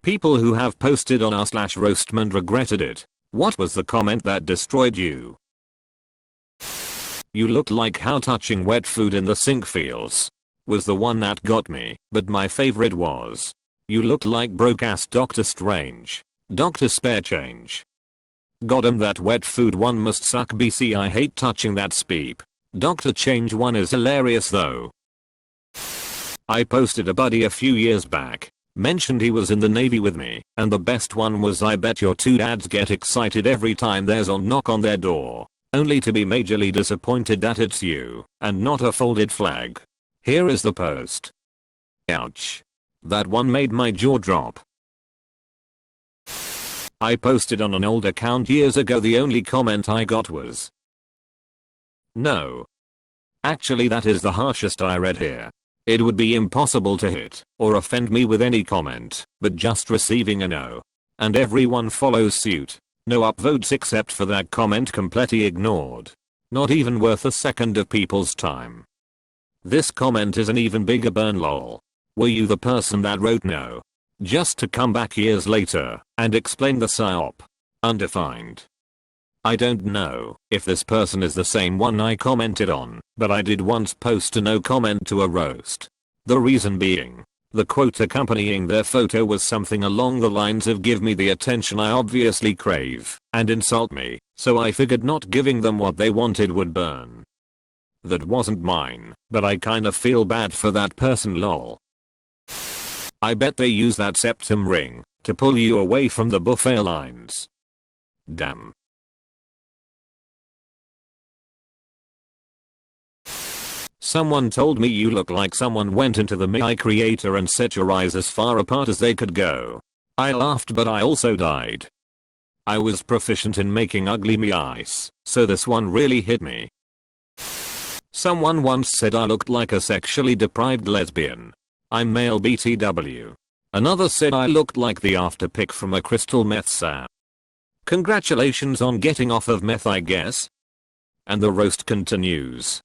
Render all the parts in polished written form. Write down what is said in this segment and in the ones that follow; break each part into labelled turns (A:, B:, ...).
A: People who have posted on r/RoastMe and regretted it. What was the comment that destroyed you? You look like how touching wet food in the sink feels. Was the one that got me, but my favorite was. You look like broke ass Doctor Strange. Doctor Spare Change. Goddamn, that wet food one must suck. BC, I hate touching that speep. Doctor Change one is hilarious though. I posted a buddy a few years back. Mentioned he was in the Navy with me, and the best one was, I bet your two dads get excited every time there's a knock on their door. Only to be majorly disappointed that it's you, and not a folded flag. Here is the post. Ouch. That one made my jaw drop. I posted on an old account years ago. The only comment I got was, "No." Actually, that is the harshest I read here. It would be impossible to hit or offend me with any comment, but just receiving a no. And everyone follows suit. No upvotes except for that comment completely ignored. Not even worth a second of people's time. This comment is an even bigger burn, lol. Were you the person that wrote no? Just to come back years later and explain the psyop? Undefined. I don't know if this person is the same one I commented on, but I did once post a no comment to a roast. The reason being, the quote accompanying their photo was something along the lines of "give me the attention I obviously crave and insult me," so I figured not giving them what they wanted would burn. That wasn't mine, but I kinda feel bad for that person, lol. I bet they use that septum ring to pull you away from the buffet lines. Damn. Someone told me you look like someone went into the MI creator and set your eyes as far apart as they could go. I laughed, but I also died. I was proficient in making ugly me eyes, so this one really hit me. Someone once said I looked like a sexually deprived lesbian. I'm male BTW. Another said I looked like the after pick from a crystal meth sap. Congratulations on getting off of meth, I guess. And the roast continues.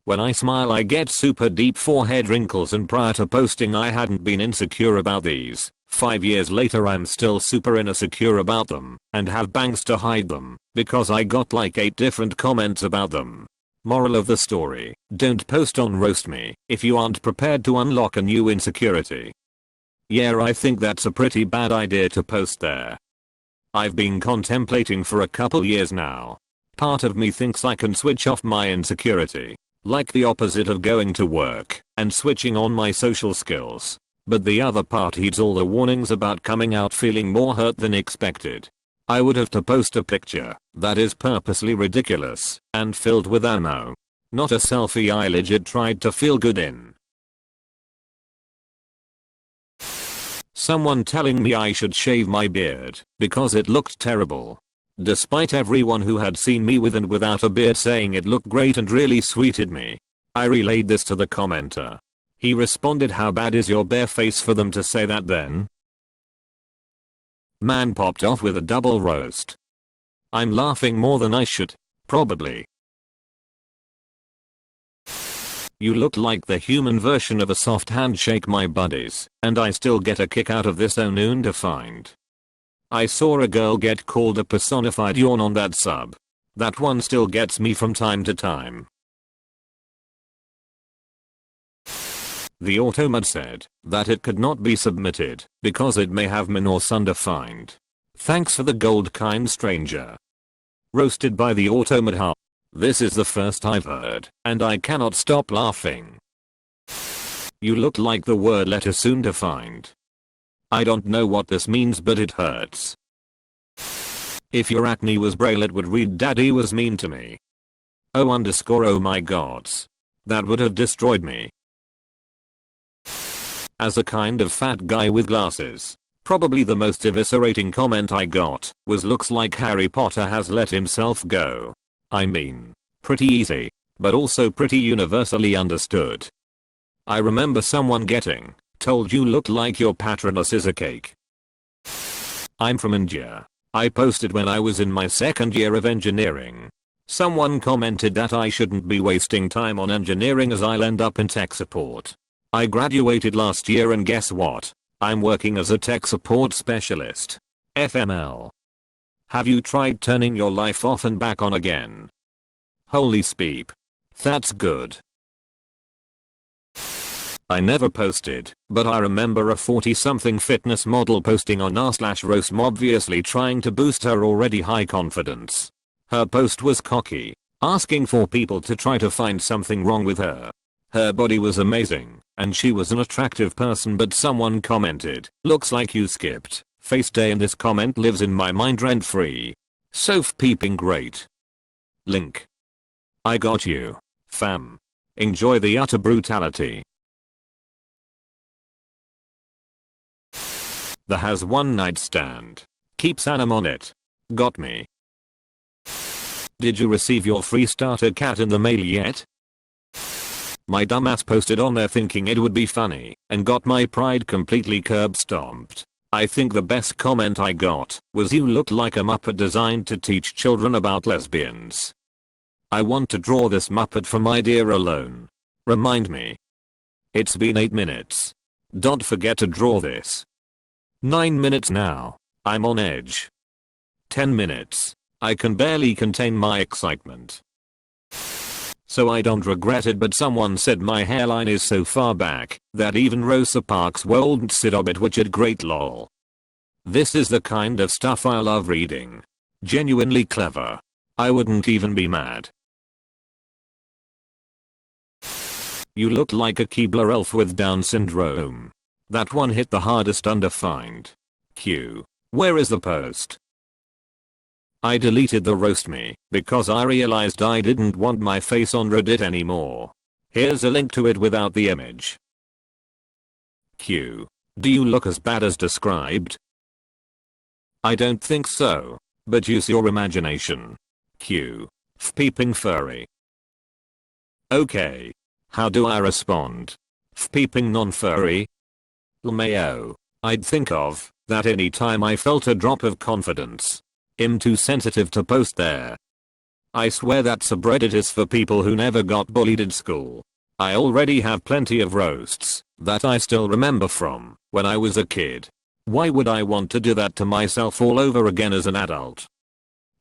A: When I smile I get super deep forehead wrinkles, and prior to posting I hadn't been insecure about these. 5 years later I'm still super insecure about them and have bangs to hide them because I got like 8 different comments about them. Moral of the story, don't post on RoastMe if you aren't prepared to unlock a new insecurity. Yeah, I think that's a pretty bad idea to post there. I've been contemplating for a couple years now. Part of me thinks I can switch off my insecurity, like the opposite of going to work, and switching on my social skills. But the other part heeds all the warnings about coming out feeling more hurt than expected. I would have to post a picture that is purposely ridiculous and filled with ammo. Not a selfie I legit tried to feel good in. Someone telling me I should shave my beard because it looked terrible. Despite everyone who had seen me with and without a beard saying it looked great and really sweeted me. I relayed this to the commenter. He responded, "How bad is your bare face for them to say that then?" Man popped off with a double roast. I'm laughing more than I should. Probably. You look like the human version of a soft handshake, my buddies, and I still get a kick out of this undefined. I saw a girl get called a personified yawn on that sub. That one still gets me from time to time. The automod said that it could not be submitted because it may have been undefined. Thanks for the gold, kind stranger. Roasted by the automod. This is the first I've heard, and I cannot stop laughing. You look like the word lettuce undefined. I don't know what this means, but it hurts. If your acne was braille it would read "Daddy was mean to me." Oh my gods. That would have destroyed me. As a kind of fat guy with glasses, probably the most eviscerating comment I got was "looks like Harry Potter has let himself go." I mean, pretty easy, but also pretty universally understood. I remember someone getting told you look like your patronus is a cake. I'm from India. I posted when I was in my second year of engineering. Someone commented that I shouldn't be wasting time on engineering as I'll end up in tech support. I graduated last year and guess what? I'm working as a tech support specialist. FML. Have you tried turning your life off and back on again? Holy speep. That's good. I never posted, but I remember a 40-something fitness model posting on r/RoastMe, obviously trying to boost her already high confidence. Her post was cocky, asking for people to try to find something wrong with her. Her body was amazing, and she was an attractive person, but someone commented, "Looks like you skipped face day," and this comment lives in my mind rent free. So peeping great. Link. I got you, fam. Enjoy the utter brutality. The has one night stand. Keeps Anam on it. Got me. Did you receive your free starter cat in the mail yet? My dumbass posted on there thinking it would be funny and got my pride completely curb stomped. I think the best comment I got was, "You look like a Muppet designed to teach children about lesbians." I want to draw this Muppet for my dear alone. Remind me. It's been 8 minutes. Don't forget to draw this. 9 minutes now. I'm on edge. 10 minutes. I can barely contain my excitement. So I don't regret it, but someone said my hairline is so far back that even Rosa Parks won't sit on it, which is great lol. This is the kind of stuff I love reading. Genuinely clever. I wouldn't even be mad. You look like a Keebler elf with Down syndrome. That one hit the hardest undefined. Q. Where is the post? I deleted the RoastMe because I realized I didn't want my face on Reddit anymore. Here's a link to it without the image. Q. Do you look as bad as described? I don't think so, but use your imagination. Q. Peeping furry. Okay. How do I respond? Peeping non-furry? LMAO. I'd think of that any time I felt a drop of confidence. I'm too sensitive to post there. I swear that subreddit is for people who never got bullied in school. I already have plenty of roasts that I still remember from when I was a kid. Why would I want to do that to myself all over again as an adult?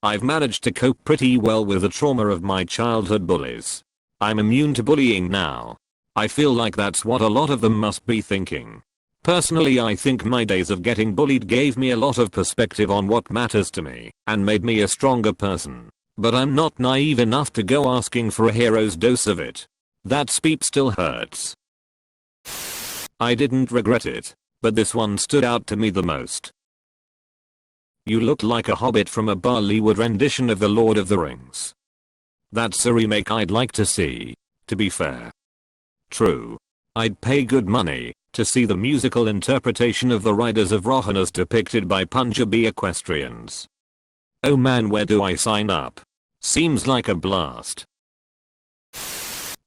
A: I've managed to cope pretty well with the trauma of my childhood bullies. I'm immune to bullying now. I feel like that's what a lot of them must be thinking. Personally, I think my days of getting bullied gave me a lot of perspective on what matters to me and made me a stronger person. But I'm not naive enough to go asking for a hero's dose of it. That speep still hurts. I didn't regret it, but this one stood out to me the most. You look like a hobbit from a Bollywood rendition of The Lord of the Rings. That's a remake I'd like to see, to be fair. True. I'd pay good money to see the musical interpretation of the Riders of Rohan as depicted by Punjabi equestrians. Oh man, where do I sign up? Seems like a blast.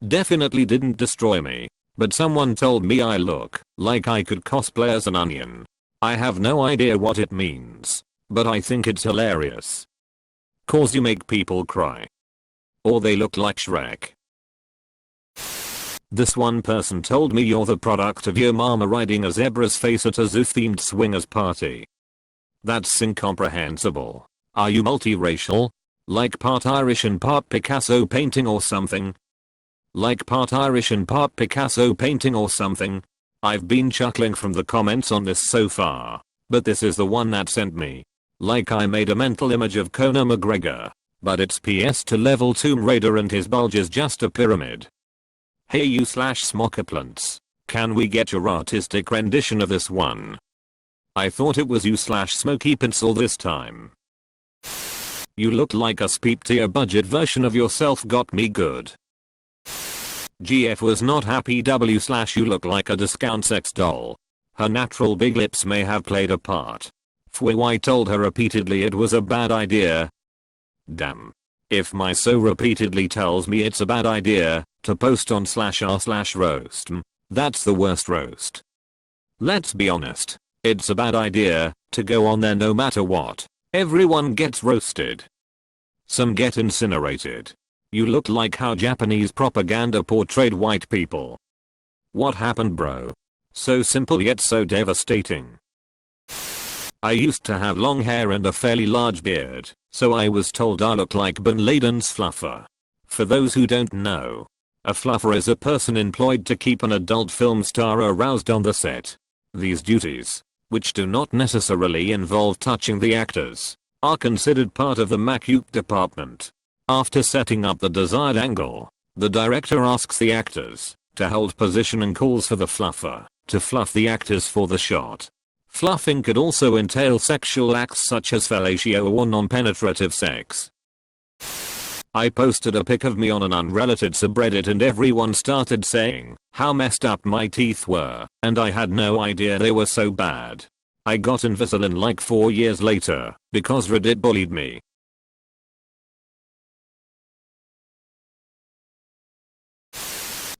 A: Definitely didn't destroy me, but someone told me I look like I could cosplay as an onion. I have no idea what it means, but I think it's hilarious. 'Cause you make people cry. Or they look like Shrek. This one person told me you're the product of your mama riding a zebra's face at a zoo-themed swingers party. That's incomprehensible. Are you multiracial? Like part Irish and part Picasso painting or something? Like part Irish and part Picasso painting or something? I've been chuckling from the comments on this so far, but this is the one that sent me. Like I made a mental image of Conor McGregor, but it's PS to level Tomb Raider and his bulge is just a pyramid. Hey you /smockaplants, can we get your artistic rendition of this one? I thought it was you /Smokey Pencil this time. You look like a speep tier budget version of yourself, got me good. GF was not happy you look like a discount sex doll. Her natural big lips may have played a part. I told her repeatedly it was a bad idea. Damn. If my so repeatedly tells me it's a bad idea to post on /r/roastme, that's the worst roast. Let's be honest. It's a bad idea to go on there no matter what. Everyone gets roasted. Some get incinerated. You look like how Japanese propaganda portrayed white people. What happened, bro? So simple yet so devastating. I used to have long hair and a fairly large beard, so I was told I looked like Bin Laden's fluffer. For those who don't know, a fluffer is a person employed to keep an adult film star aroused on the set. These duties, which do not necessarily involve touching the actors, are considered part of the makeup department. After setting up the desired angle, the director asks the actors to hold position and calls for the fluffer to fluff the actors for the shot. Fluffing could also entail sexual acts such as fellatio or non-penetrative sex. I posted a pic of me on an unrelated subreddit and everyone started saying how messed up my teeth were, and I had no idea they were so bad. I got Invisalign like 4 years later because Reddit bullied me.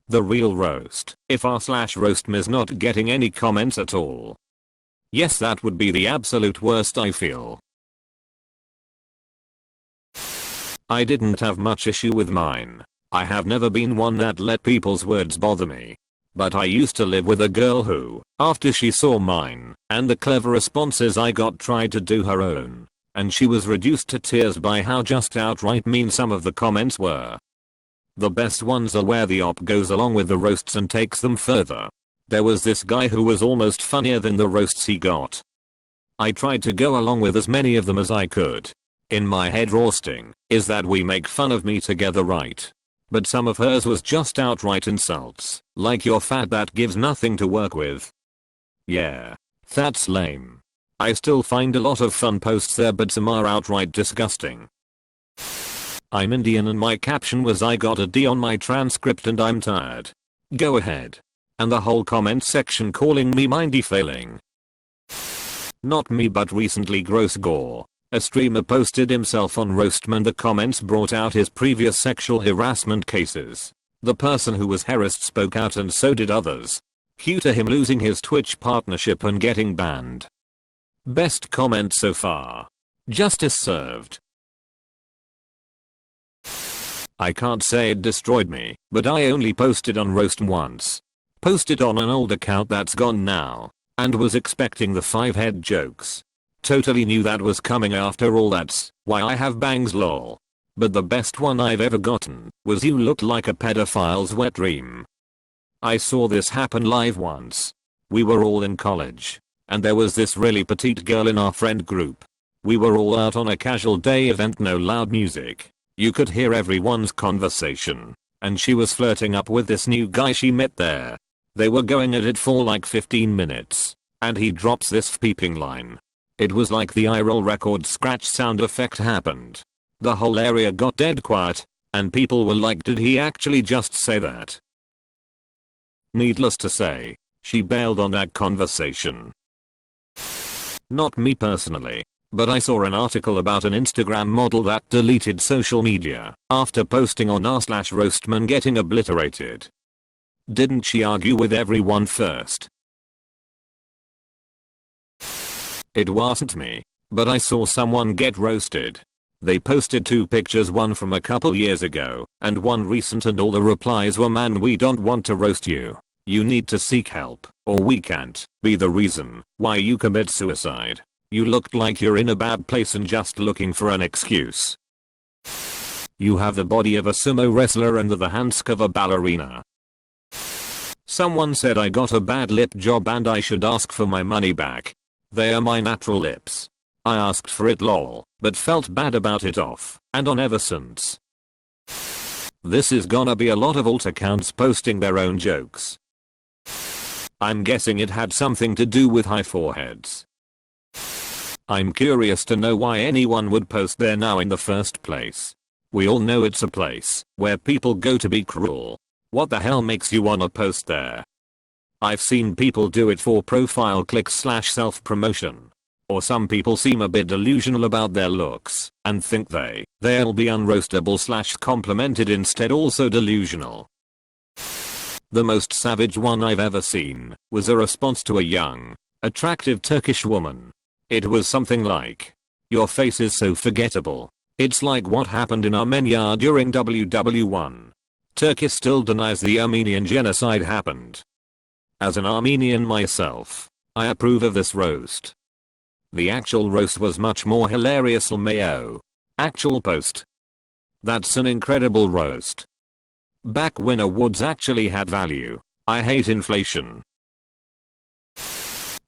A: The real roast, if r/RoastMe is not getting any comments at all. Yes, that would be the absolute worst, I feel. I didn't have much issue with mine. I have never been one that let people's words bother me. But I used to live with a girl who, after she saw mine and the clever responses I got, tried to do her own. And she was reduced to tears by how just outright mean some of the comments were. The best ones are where the op goes along with the roasts and takes them further. There was this guy who was almost funnier than the roasts he got. I tried to go along with as many of them as I could. In my head, roasting is that we make fun of me together, right? But some of hers was just outright insults, like you're fat, that gives nothing to work with. Yeah, that's lame. I still find a lot of fun posts there, but some are outright disgusting. I'm Indian and my caption was I got a D on my transcript and I'm tired. Go ahead. And the whole comment section calling me mindy failing. Not me, but recently Gross Gore, a streamer, posted himself on RoastMe and the comments brought out his previous sexual harassment cases. The person who was harassed spoke out and so did others. Cue to him losing his Twitch partnership and getting banned. Best comment so far. Justice served. I can't say it destroyed me, but I only posted on Roast once. Posted on an old account that's gone now, and was expecting the 5-head jokes. Totally knew that was coming after all, that's why I have bangs lol. But the best one I've ever gotten was you looked like a pedophile's wet dream. I saw this happen live once. We were all in college, and there was this really petite girl in our friend group. We were all out on a casual day event, no loud music. You could hear everyone's conversation, and she was flirting up with this new guy she met there. They were going at it for like 15 minutes, and he drops this peeping line. It was like the eye roll record scratch sound effect happened. The whole area got dead quiet, and people were like, did he actually just say that? Needless to say, she bailed on that conversation. Not me personally, but I saw an article about an Instagram model that deleted social media after posting on r/RoastMe and getting obliterated. Didn't she argue with everyone first? It wasn't me, but I saw someone get roasted. They posted 2 pictures, one from a couple years ago and one recent, and all the replies were, man, we don't want to roast you. You need to seek help, or we can't be the reason why you commit suicide. You looked like you're in a bad place and just looking for an excuse. You have the body of a sumo wrestler and the hands of a ballerina. Someone said I got a bad lip job and I should ask for my money back. They are my natural lips. I asked for it lol, but felt bad about it off and on ever since. This is gonna be a lot of alt accounts posting their own jokes. I'm guessing it had something to do with high foreheads. I'm curious to know why anyone would post there now in the first place. We all know it's a place where people go to be cruel. What the hell makes you wanna post there? I've seen people do it for profile clicks/self-promotion. Or some people seem a bit delusional about their looks and think they'll be unroastable/complimented instead, also delusional. The most savage one I've ever seen was a response to a young, attractive Turkish woman. It was something like, your face is so forgettable. It's like what happened in Armenia during WW1. Turkey still denies the Armenian genocide happened. As an Armenian myself, I approve of this roast. The actual roast was much more hilarious. LMAO. Actual post. That's an incredible roast. Back when awards actually had value. I hate inflation.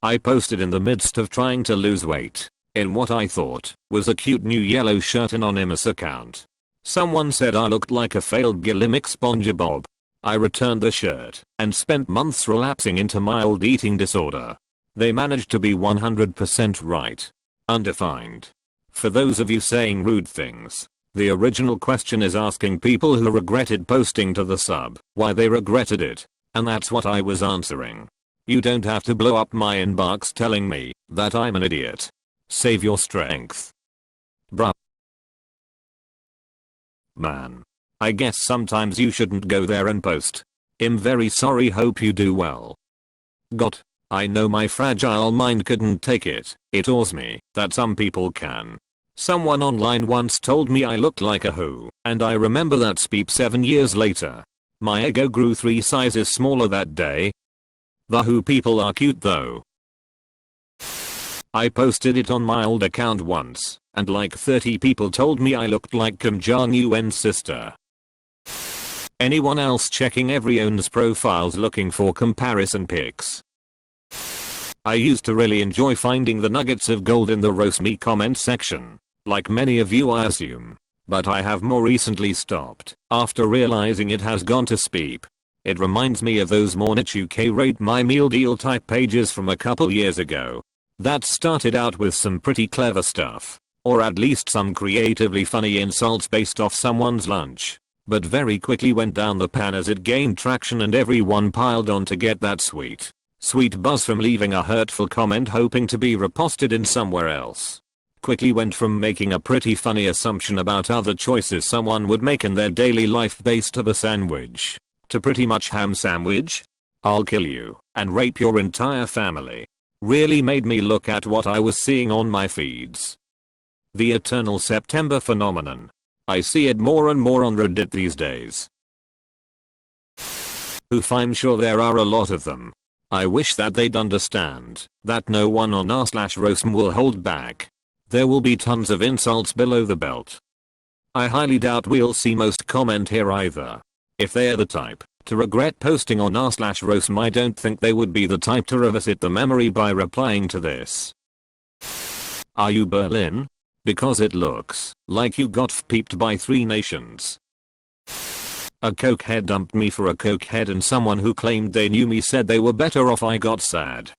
A: I posted in the midst of trying to lose weight, in what I thought was a cute new yellow shirt anonymous account. Someone said I looked like a failed glycemic SpongeBob. I returned the shirt and spent months relapsing into mild eating disorder. They managed to be 100% right. Undefined. For those of you saying rude things, the original question is asking people who regretted posting to the sub why they regretted it, and that's what I was answering. You don't have to blow up my inbox telling me that I'm an idiot. Save your strength. Bruh. Man. I guess sometimes you shouldn't go there and post. I'm very sorry, hope you do well. God. I know my fragile mind couldn't take it. It awes me that some people can. Someone online once told me I looked like a hoe, and I remember that speech 7 years later. My ego grew 3 sizes smaller that day. The who people are cute though. I posted it on my old account once, and like 30 people told me I looked like Kim Jong-un's sister. Anyone else checking everyone's profiles looking for comparison pics? I used to really enjoy finding the nuggets of gold in the RoastMe comment section, like many of you I assume, but I have more recently stopped after realizing it has gone to speep. It reminds me of those Mornich UK rate my meal deal type pages from a couple years ago. That started out with some pretty clever stuff, or at least some creatively funny insults based off someone's lunch, but very quickly went down the pan as it gained traction and everyone piled on to get that sweet buzz from leaving a hurtful comment hoping to be reposted in somewhere else. Quickly went from making a pretty funny assumption about other choices someone would make in their daily life based of a sandwich, to pretty much ham sandwich. I'll kill you and rape your entire family. Really made me look at what I was seeing on my feeds. The eternal September phenomenon. I see it more and more on Reddit these days. Oof, I'm sure there are a lot of them. I wish that they'd understand that no one on r/RoastMe will hold back. There will be tons of insults below the belt. I highly doubt we'll see most comment here either. If they're the type to regret posting on r/RoastMe, I don't think they would be the type to revisit the memory by replying to this. Are you Berlin? Because it looks like you got peeped by 3 nations. A cokehead dumped me for a cokehead and someone who claimed they knew me said they were better off. I got sad.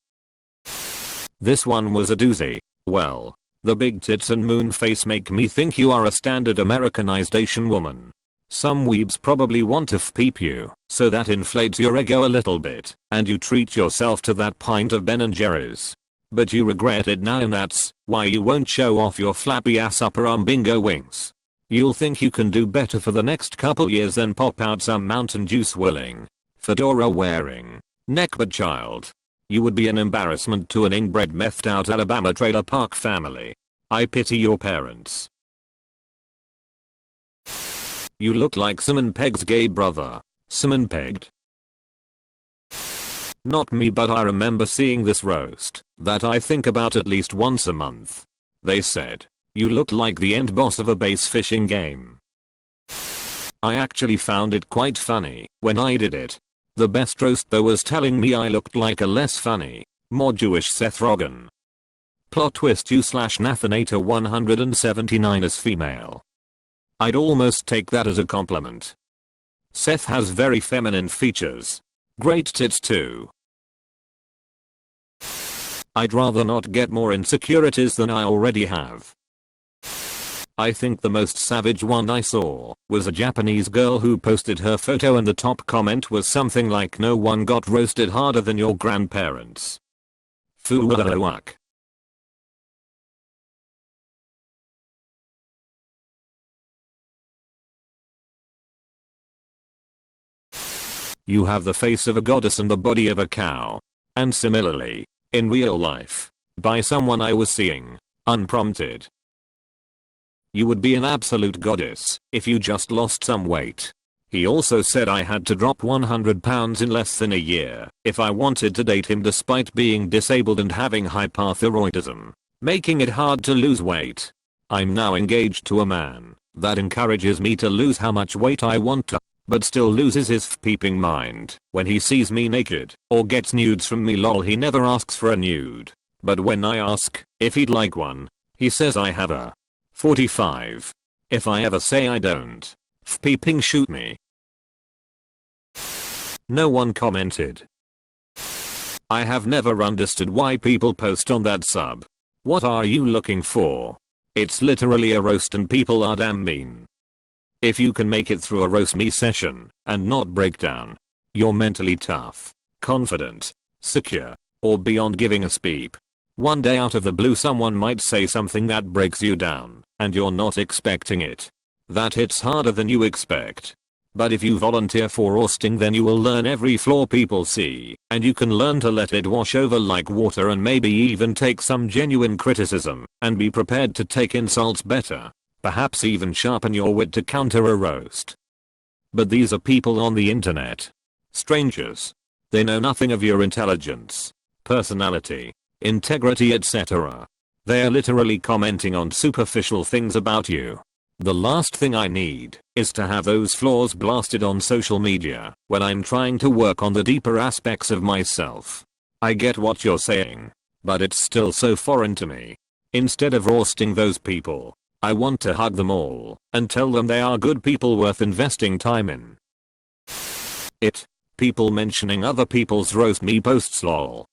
A: This one was a doozy. Well, the big tits and moon face make me think you are a standard Americanized Asian woman. Some weebs probably want to peep you, so that inflates your ego a little bit, and you treat yourself to that pint of Ben & Jerry's. But you regret it now, and that's why you won't show off your flappy ass upper arm bingo wings. You'll think you can do better for the next couple years than pop out some Mountain Dew willing, fedora wearing, neckbed child. You would be an embarrassment to an inbred methed out Alabama trailer park family. I pity your parents. You look like Simon Pegg's gay brother. Simon pegged? Not me, but I remember seeing this roast that I think about at least once a month. They said, you look like the end boss of a base fishing game. I actually found it quite funny when I did it. The best roast though was telling me I looked like a less funny, more Jewish Seth Rogen. Plot twist, u/Nathanator 179 is female. I'd almost take that as a compliment. Seth has very feminine features. Great tits too. I'd rather not get more insecurities than I already have. I think the most savage one I saw was a Japanese girl who posted her photo and the top comment was something like, no one got roasted harder than your grandparents. Fuwak. You have the face of a goddess and the body of a cow. And similarly, in real life, by someone I was seeing, unprompted. You would be an absolute goddess if you just lost some weight. He also said I had to drop 100 pounds in less than a year if I wanted to date him despite being disabled and having hyperthyroidism, making it hard to lose weight. I'm now engaged to a man that encourages me to lose how much weight I want to, but still loses his peeping mind when he sees me naked or gets nudes from me. Lol, he never asks for a nude, but when I ask if he'd like one, he says I have a 45. If I ever say I don't, peeping shoot me. No one commented. I have never understood why people post on that sub. What are you looking for? It's literally a roast and people are damn mean. If you can make it through a RoastMe session and not break down, you're mentally tough, confident, secure, or beyond giving a speep. One day out of the blue someone might say something that breaks you down, and you're not expecting it. That hits harder than you expect. But if you volunteer for roasting, then you will learn every flaw people see, and you can learn to let it wash over like water and maybe even take some genuine criticism, and be prepared to take insults better. Perhaps even sharpen your wit to counter a roast. But these are people on the internet. Strangers. They know nothing of your intelligence, personality, integrity, etc. They are literally commenting on superficial things about you. The last thing I need is to have those flaws blasted on social media when I'm trying to work on the deeper aspects of myself. I get what you're saying, but it's still so foreign to me. Instead of roasting those people, I want to hug them all and tell them they are good people worth investing time in. People mentioning other people's RoastMe posts lol.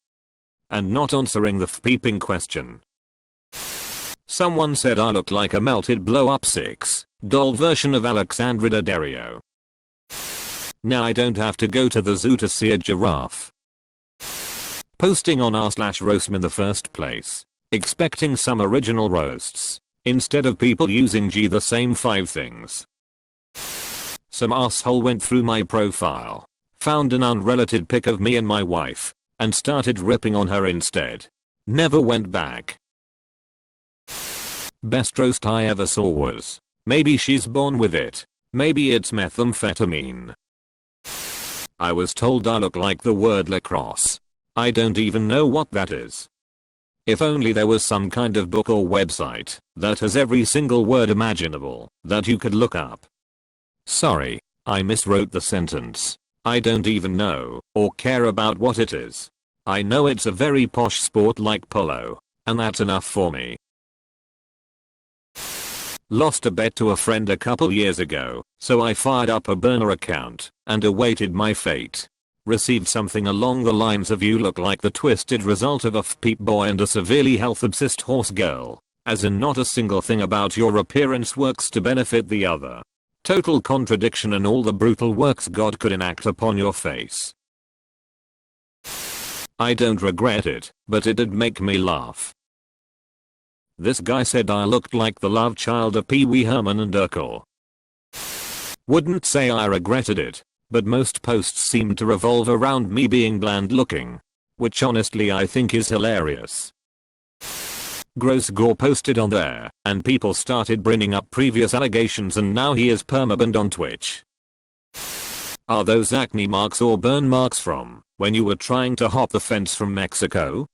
A: And not answering the peeping question. Someone said I look like a melted blow-up 6-doll version of Alexandra Daddario. Now I don't have to go to the zoo to see a giraffe. Posting on r/roastme in the first place, expecting some original roasts, instead of people using the same 5 things. Some asshole went through my profile, found an unrelated pic of me and my wife, and started ripping on her instead. Never went back. Best roast I ever saw was, maybe she's born with it, maybe it's methamphetamine. I was told I look like the word lacrosse. I don't even know what that is. If only there was some kind of book or website that has every single word imaginable that you could look up. Sorry, I miswrote the sentence. I don't even know or care about what it is. I know it's a very posh sport like polo, and that's enough for me. Lost a bet to a friend a couple years ago, so I fired up a burner account and awaited my fate. Received something along the lines of you look like the twisted result of a peep boy and a severely health obsessed horse girl, as in not a single thing about your appearance works to benefit the other. Total contradiction and all the brutal works God could enact upon your face. I don't regret it, but it did make me laugh. This guy said I looked like the love child of Pee Wee Herman and Urkel. Wouldn't say I regretted it, but most posts seem to revolve around me being bland looking, which honestly I think is hilarious. Gross Gore posted on there, and people started bringing up previous allegations, and now he is permabanned on Twitch. Are those acne marks or burn marks from when you were trying to hop the fence from Mexico?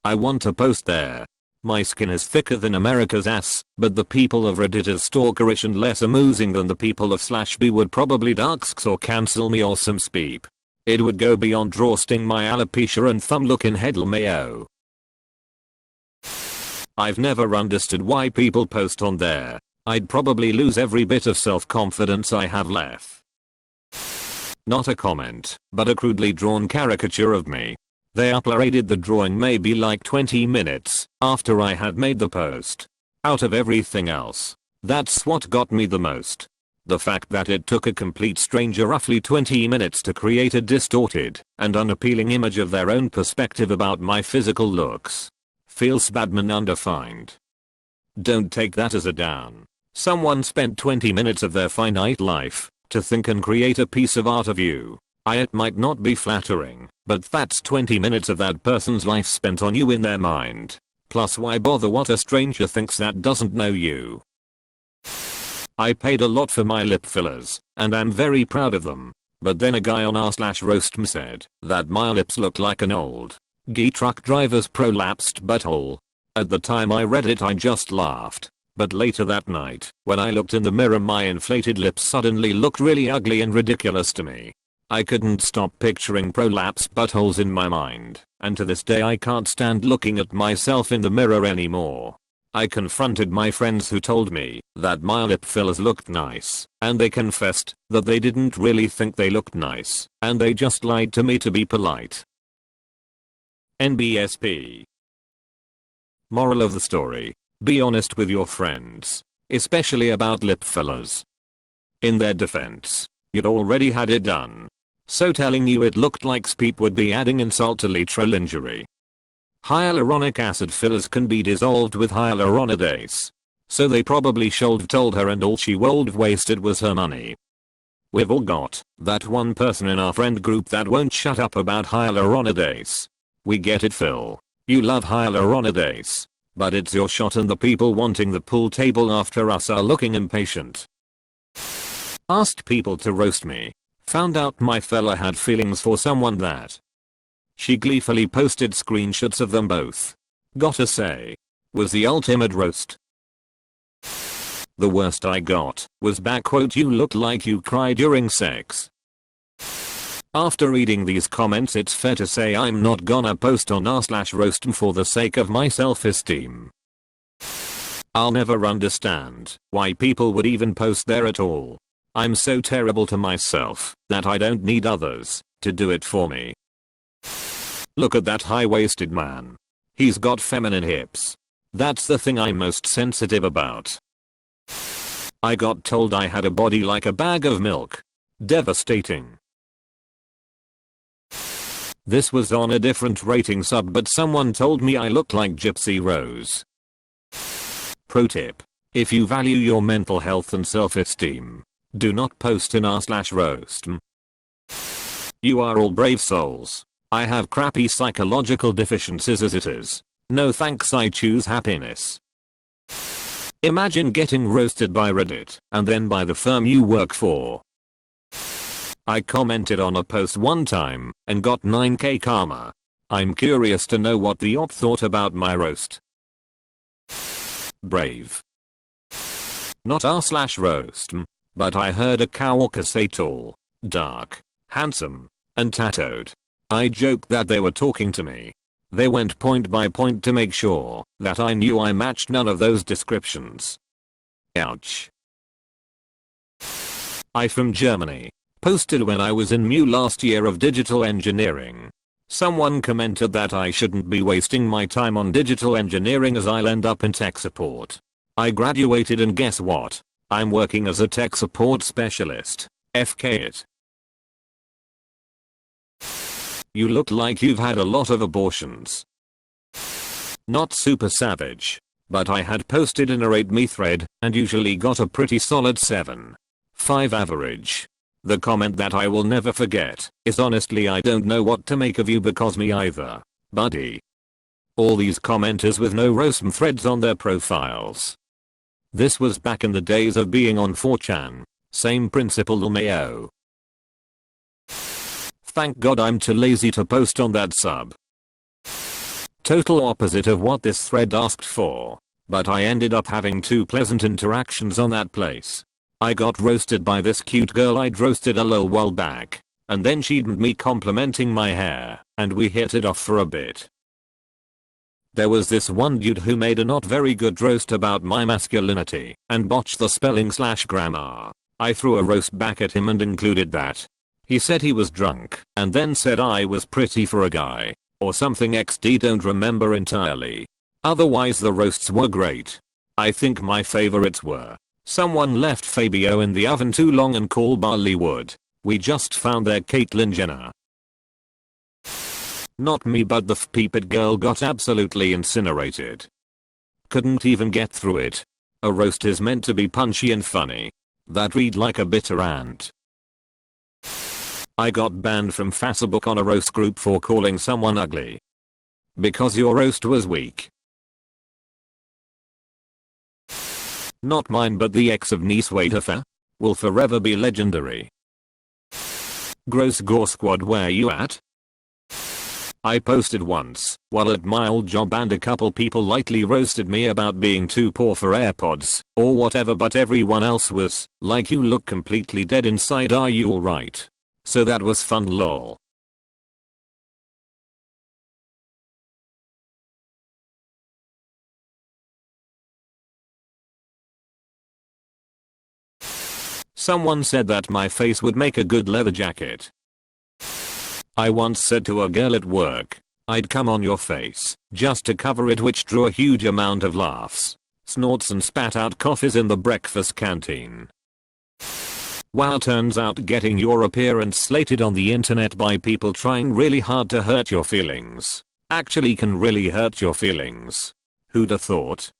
A: I want to post there. My skin is thicker than America's ass, but the people of Reddit is stalkerish and less amusing than the people of /b would probably darksks or cancel me or some speep. It would go beyond roasting my alopecia and thumb look in headl mayo. I've never understood why people post on there. I'd probably lose every bit of self-confidence I have left. Not a comment, but a crudely drawn caricature of me. They uploaded the drawing maybe like 20 minutes after I had made the post. Out of everything else, that's what got me the most. The fact that it took a complete stranger roughly 20 minutes to create a distorted and unappealing image of their own perspective about my physical looks. Feels badman undefined. Don't take that as a down. Someone spent 20 minutes of their finite life to think and create a piece of art of you. It might not be flattering, but that's 20 minutes of that person's life spent on you in their mind. Plus why bother what a stranger thinks that doesn't know you? I paid a lot for my lip fillers, and I'm very proud of them. But then a guy on r/RoastMe said that my lips look like an old gay truck driver's prolapsed butthole. At the time I read it I just laughed. But later that night, when I looked in the mirror my inflated lips suddenly looked really ugly and ridiculous to me. I couldn't stop picturing prolapsed buttholes in my mind, and to this day I can't stand looking at myself in the mirror anymore. I confronted my friends who told me that my lip fillers looked nice, and they confessed that they didn't really think they looked nice, and they just lied to me to be polite. NBSP. Moral of the story. Be honest with your friends, especially about lip fillers. In their defense, you'd already had it done. So telling you it looked like Speep would be adding insult to literal injury. Hyaluronic acid fillers can be dissolved with hyaluronidase. So they probably should told her and all she would have wasted was her money. We've all got that one person in our friend group that won't shut up about hyaluronidase. We get it, Phil. You love hyaluronidase. But it's your shot and the people wanting the pool table after us are looking impatient. Asked people to roast me. Found out my fella had feelings for someone that. She gleefully posted screenshots of them both. Gotta say. Was the ultimate roast. The worst I got was "you look like you cry during sex." After reading these comments it's fair to say I'm not gonna post on r/RoastMe for the sake of my self-esteem. I'll never understand why people would even post there at all. I'm so terrible to myself that I don't need others to do it for me. Look at that high-waisted man. He's got feminine hips. That's the thing I'm most sensitive about. I got told I had a body like a bag of milk. Devastating. This was on a different rating sub but someone told me I look like Gypsy Rose. Pro tip. If you value your mental health and self-esteem, do not post in r/RoastMe. You are all brave souls. I have crappy psychological deficiencies as it is. No thanks, I choose happiness. Imagine getting roasted by Reddit and then by the firm you work for. I commented on a post one time and got 9k karma. I'm curious to know what the op thought about my roast. Brave. Not r/RoastMe, but I heard a coworker say tall, dark, handsome, and tattooed. I joked that they were talking to me. They went point by point to make sure that I knew I matched none of those descriptions. Ouch. I from Germany. Posted when I was in MU last year of digital engineering. Someone commented that I shouldn't be wasting my time on digital engineering as I'll end up in tech support. I graduated and guess what? I'm working as a tech support specialist. FK it. You look like you've had a lot of abortions. Not super savage, but I had posted in a rate me thread and usually got a pretty solid 7.5 average. The comment that I will never forget is honestly I don't know what to make of you because me either, buddy. All these commenters with no RoastMe threads on their profiles. This was back in the days of being on 4chan. Same principle LMAO. Thank God I'm too lazy to post on that sub. Total opposite of what this thread asked for, but I ended up having 2 pleasant interactions on that place. I got roasted by this cute girl I'd roasted a little while back, and then she DM'd me complimenting my hair, and we hit it off for a bit. There was this one dude who made a not very good roast about my masculinity and botched the spelling/grammar. I threw a roast back at him and included that. He said he was drunk and then said I was pretty for a guy, or something XD, don't remember entirely. Otherwise the roasts were great. I think my favorites were: someone left Fabio in the oven too long and called Bollywood. We just found their Caitlyn Jenner. Not me, but the peeped girl got absolutely incinerated. Couldn't even get through it. A roast is meant to be punchy and funny. That read like a bitter ant. I got banned from Facebook on a roast group for calling someone ugly. Because your roast was weak. Not mine but the ex of niece waiter will forever be legendary. Gross Gore Squad, where you at? I posted once while at my old job and a couple people lightly roasted me about being too poor for AirPods or whatever, but everyone else was like, you look completely dead inside, are you alright? So that was fun, lol. Someone said that my face would make a good leather jacket. I once said to a girl at work, I'd come on your face just to cover it, which drew a huge amount of laughs, snorts and spat out coffees in the breakfast canteen. Wow, turns out getting your appearance slated on the internet by people trying really hard to hurt your feelings actually can really hurt your feelings. Who'da thought?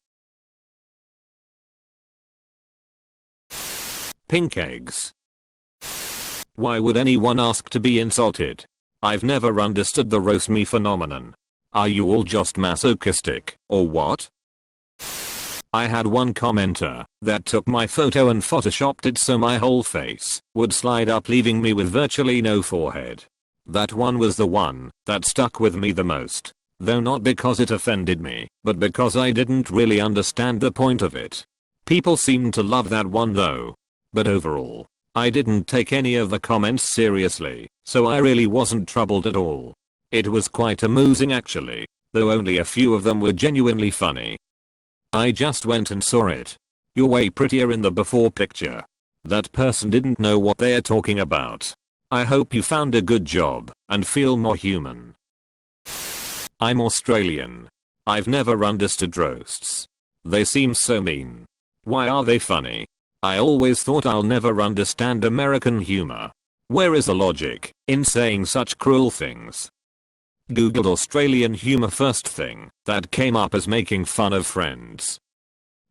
A: Pink eggs. Why would anyone ask to be insulted? I've never understood the roast me phenomenon. Are you all just masochistic, or what? I had one commenter that took my photo and photoshopped it so my whole face would slide up, leaving me with virtually no forehead. That one was the one that stuck with me the most, though not because it offended me, but because I didn't really understand the point of it. People seemed to love that one though. But overall, I didn't take any of the comments seriously, so I really wasn't troubled at all. It was quite amusing actually, though only a few of them were genuinely funny. I just went and saw it. You're way prettier in the before picture. That person didn't know what they're talking about. I hope you found a good job and feel more human. I'm Australian. I've never understood roasts. They seem so mean. Why are they funny? I always thought I'll never understand American humor. Where is the logic in saying such cruel things? Googled Australian humor, first thing that came up as making fun of Friends.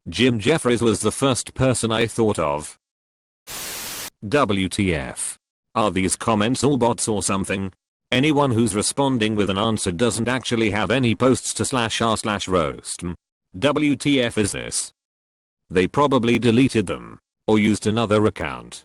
A: Jim Jeffries was the first person I thought of. WTF. Are these comments all bots or something? Anyone who's responding with an answer doesn't actually have any posts to /r/roast. WTF is this? They probably deleted them or used another account.